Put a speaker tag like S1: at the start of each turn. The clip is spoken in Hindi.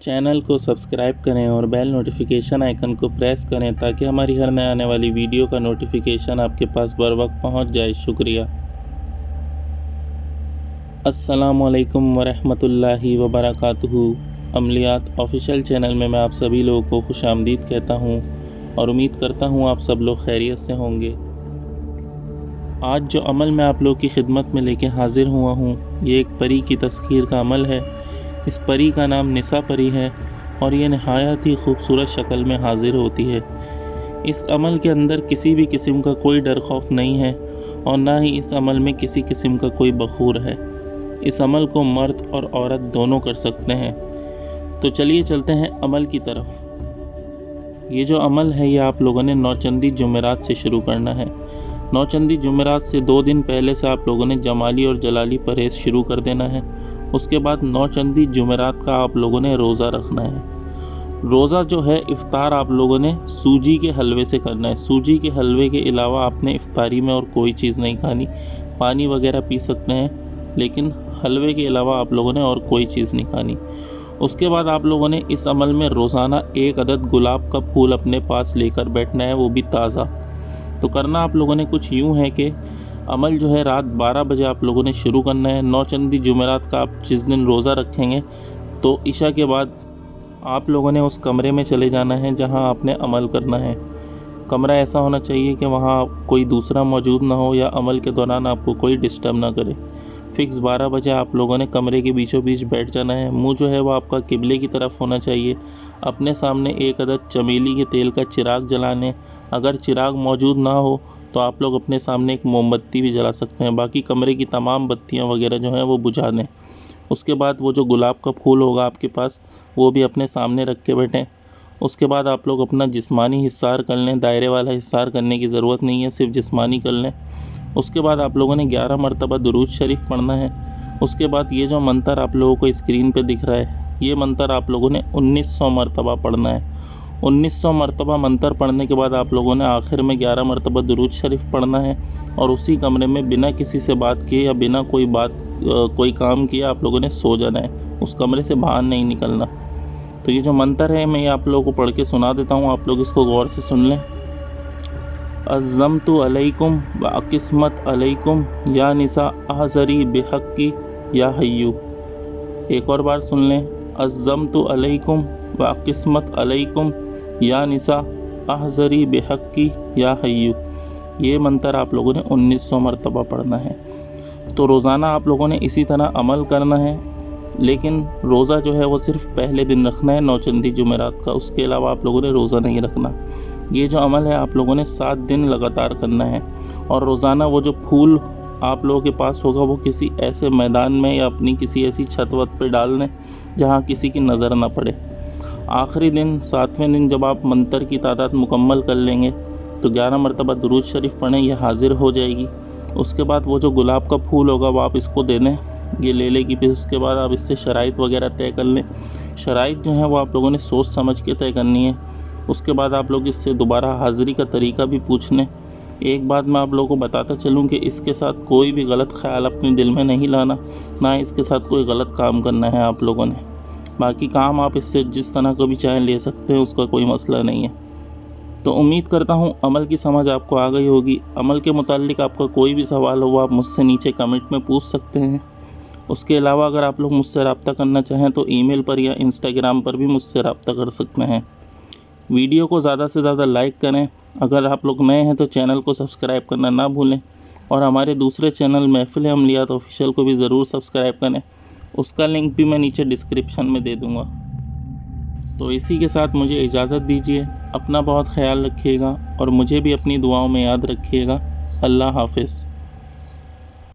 S1: चैनल को सब्सक्राइब करें और बेल नोटिफिकेशन आइकन को प्रेस करें ताकि हमारी हर नए आने वाली वीडियो का नोटिफिकेशन आपके पास बर वक्त पहुँच जाए। शुक्रिया। अस्सलामुअलैकुम वरहमतुल्लाहि वबरकातुहू। अमलियात ऑफिशियल चैनल में मैं आप सभी लोगों को खुशामदीद कहता हूँ और उम्मीद करता हूँ आप सब लोग खैरियत से होंगे। आज जो अमल मैं आप लोग की खिदमत में लेके हाज़िर हुआ हूँ, ये एक परी की तस्खीर का अमल है। इस परी का नाम निसा परी है और ये नहायत ही खूबसूरत शक्ल में हाज़िर होती है। इस अमल के अंदर किसी भी किस्म का कोई डर खौफ नहीं है और ना ही इस अमल में किसी किस्म का कोई बखूर है। इस अमल को मर्द और औरत दोनों कर सकते हैं। तो चलिए चलते हैं अमल की तरफ। ये जो अमल है ये आप लोगों ने नौचंदी जुमेरात से शुरू करना है। नौचंदी जुमेरात से 2 दिन पहले से आप लोगों ने जमाली और जलाली परहेज़ शुरू कर देना है। उसके बाद नौचंदी जुमेरात का आप लोगों ने रोज़ा रखना है। रोज़ा जो है इफ्तार आप लोगों ने सूजी के हलवे से करना है। सूजी के हलवे के अलावा आपने इफ्तारी में और कोई चीज़ नहीं खानी। पानी वगैरह पी सकते हैं लेकिन हलवे के अलावा आप लोगों ने और कोई चीज़ नहीं खानी। उसके बाद आप लोगों ने इस अमल में रोज़ाना 1 अदद गुलाब का फूल अपने पास लेकर बैठना है, वो भी ताज़ा। तो करना आप लोगों ने कुछ यूँ है कि अमल जो है रात 12 बजे आप लोगों ने शुरू करना है। नौचंदी जुमेरात का आप जिस दिन रोज़ा रखेंगे तो इशा के बाद आप लोगों ने उस कमरे में चले जाना है जहां आपने अमल करना है। कमरा ऐसा होना चाहिए कि वहां कोई दूसरा मौजूद ना हो या अमल के दौरान आपको कोई डिस्टर्ब ना करे। फ़िक्स 12 बजे आप लोगों ने कमरे के बीचों बीच बैठ जाना है। मुँह जो है वो आपका किबले की तरफ होना चाहिए। अपने सामने 1 अदद चमेली के तेल का चिराग जलाने। अगर चिराग मौजूद ना हो तो आप लोग अपने सामने एक मोमबत्ती भी जला सकते हैं। बाकी कमरे की तमाम बत्तियां वगैरह जो हैं वो बुझा दें। उसके बाद वो जो गुलाब का फूल होगा आपके पास वो भी अपने सामने रख के बैठें। उसके बाद आप लोग अपना जिस्मानी हिस्सार कर लें। दायरे वाला हिस्सार करने की ज़रूरत नहीं है, सिर्फ जिस्मानी कर लें। उसके बाद आप लोगों ने 11 मरतबा दुरूद शरीफ पढ़ना है। उसके बाद ये जो मंतर आप लोगों को स्क्रीन पर दिख रहा है ये मंतर आप लोगों ने 1900 मरतबा पढ़ना है। 1900 मरतबा मंतर पढ़ने के बाद आप लोगों ने आखिर में 11 मरतबा दुरूद शरीफ पढ़ना है और उसी कमरे में बिना किसी से बात किए या बिना कोई काम किए आप लोगों ने सो जाना है। उस कमरे से बाहर नहीं निकलना। तो ये जो मंतर है मैं आप लोगों को पढ़ के सुना देता हूँ, आप लोग इसको गौर से सुन लें। अज़्ज़म्तु अलैकुम व अक़िस्मत अलैकुम या निसा अहज़री बिहक़्क़ी या हय्यू। एक और बार सुन लें। अज़्ज़म्तु अलैकुम व अक़िस्मत अलैकुम या निसा अहज़री बिहक़्क़ी या हय्यू। ये मंतर आप लोगों ने 1900 मरतबा पढ़ना है। तो रोज़ाना आप लोगों ने इसी तरह अमल करना है, लेकिन रोज़ा जो है वो सिर्फ़ पहले दिन रखना है नौचंदी जुमेरात का। उसके अलावा आप लोगों ने रोज़ा नहीं रखना। ये जो अमल है आप लोगों ने 7 दिन लगातार करना है और रोज़ाना वो जो फूल आप लोगों के पास होगा वो किसी ऐसे मैदान में या अपनी किसी ऐसी छत वत पे डाल दें जहाँ किसी की नज़र ना पड़े। आखिरी दिन 7वें दिन जब आप मंतर की तादाद मुकम्मल कर लेंगे तो 11 मरतबा दुरूद शरीफ पढ़ें, यह हाज़िर हो जाएगी। उसके बाद वो जो गुलाब का फूल होगा वो आप इसको दे दें, ये ले लेगी। फिर उसके बाद आप इससे शराइत वगैरह तय कर लें। शराइत जो है वो आप लोगों ने सोच समझ के तय करनी है। उसके बाद आप लोग इससे दोबारा हाज़िरी का तरीका भी पूछ लें। एक बात मैं आप लोगों को बताता चलूँ कि इसके साथ कोई भी गलत ख्याल अपने दिल में नहीं लाना, ना इसके साथ कोई गलत काम करना है आप लोगों ने। बाकी काम आप इससे जिस तरह का भी चाहें ले सकते हैं, उसका कोई मसला नहीं है। तो उम्मीद करता हूँ अमल की समझ आपको आ गई होगी। अमल के मुताल्लिक आपका कोई भी सवाल हो आप मुझसे नीचे कमेंट में पूछ सकते हैं। उसके अलावा अगर आप लोग मुझसे रब्ता करना चाहें तो ईमेल पर या इंस्टाग्राम पर भी मुझसे रब्ता कर सकते हैं। वीडियो को ज़्यादा से ज़्यादा लाइक करें। अगर आप लोग नए हैं तो चैनल को सब्सक्राइब करना ना भूलें और हमारे दूसरे चैनल महफिल अमलियात ऑफिशियल को भी ज़रूर सब्सक्राइब करें। उसका लिंक भी मैं नीचे डिस्क्रिप्शन में दे दूँगा। तो इसी के साथ मुझे इजाज़त दीजिए। अपना बहुत ख्याल रखिएगा और मुझे भी अपनी दुआओं में याद रखिएगा। अल्लाह हाफ़िज़।